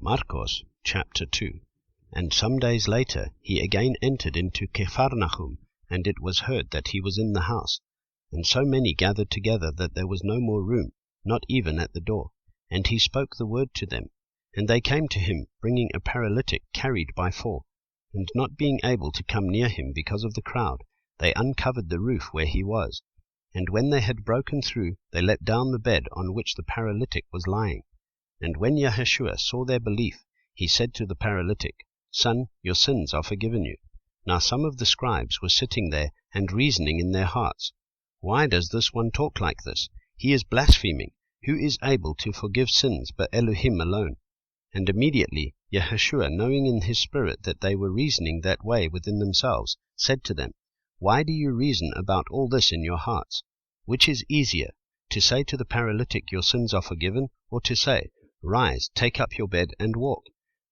Marqos chapter 2. And some days later he again entered into Capharnaum, and it was heard that he was in the house. And so many gathered together that there was no more room, not even at the door. And he spoke the word to them. And they came to him, bringing a paralytic carried by 4. And not being able to come near him because of the crowd, they uncovered the roof where he was. And when they had broken through, they let down the bed on which the paralytic was lying. And when Yahushua saw their belief, he said to the paralytic, Son, your sins are forgiven you. Now some of the scribes were sitting there, and reasoning in their hearts, Why does this one talk like this? He is blaspheming. Who is able to forgive sins but Elohim alone? And immediately Yahushua, knowing in his spirit that they were reasoning that way within themselves, said to them, Why do you reason about all this in your hearts? Which is easier, to say to the paralytic, Your sins are forgiven, or to say, Rise, take up your bed, and walk?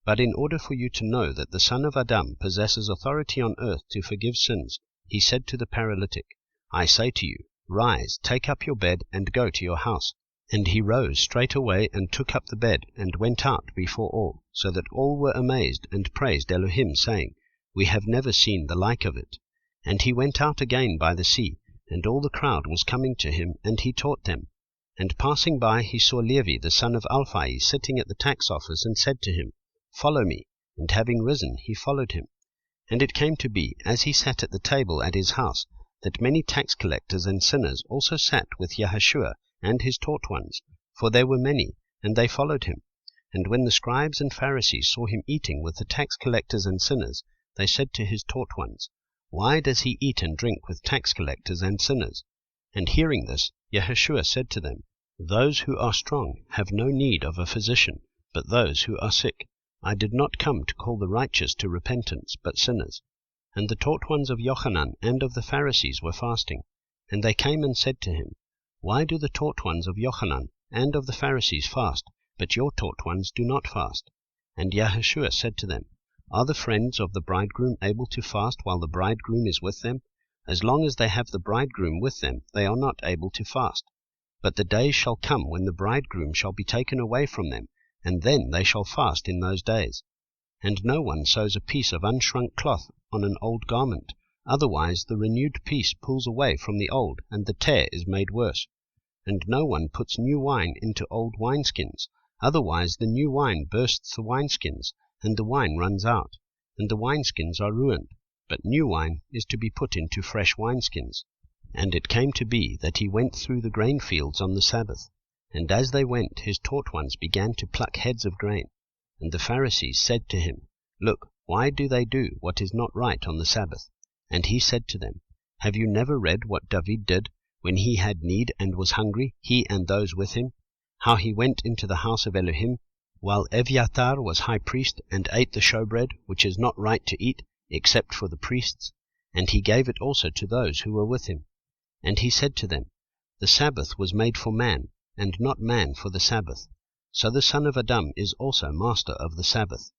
But in order for you to know that the Son of Adam possesses authority on earth to forgive sins, he said to the paralytic, I say to you, Rise, take up your bed, and go to your house. And he rose straightway, and took up the bed, and went out before all, so that all were amazed, and praised Elohim, saying, We have never seen the like of it. And he went out again by the sea, and all the crowd was coming to him, and he taught them. And passing by, he saw Levi the son of Alphae sitting at the tax office, and said to him, Follow me. And having risen, he followed him. And it came to be, as he sat at the table at his house, that many tax collectors and sinners also sat with Yahushua and his taught ones, for there were many, and they followed him. And when the scribes and Pharisees saw him eating with the tax collectors and sinners, they said to his taught ones, Why does he eat and drink with tax collectors and sinners? And hearing this, Yahushua said to them, Those who are strong have no need of a physician, but those who are sick. I did not come to call the righteous to repentance, but sinners. And the taught ones of Yochanan and of the Pharisees were fasting. And they came and said to him, Why do the taught ones of Yochanan and of the Pharisees fast, but your taught ones do not fast? And Yahushua said to them, Are the friends of the bridegroom able to fast while the bridegroom is with them? As long as they have the bridegroom with them, they are not able to fast. But the days shall come when the bridegroom shall be taken away from them, and then they shall fast in those days. And no one sews a piece of unshrunk cloth on an old garment, otherwise the renewed piece pulls away from the old, and the tear is made worse. And no one puts new wine into old wineskins, otherwise the new wine bursts the wineskins, and the wine runs out, and the wineskins are ruined. But new wine is to be put into fresh wineskins. And it came to be that he went through the grain fields on the Sabbath. And as they went, his taught ones began to pluck heads of grain. And the Pharisees said to him, Look, why do they do what is not right on the Sabbath? And he said to them, Have you never read what David did when he had need and was hungry, he and those with him? How he went into the house of Elohim, while Eviatar was high priest, and ate the showbread, which is not right to eat, except for the priests, and he gave it also to those who were with him. And he said to them, The Sabbath was made for man, and not man for the Sabbath. So the Son of Adam is also master of the Sabbath.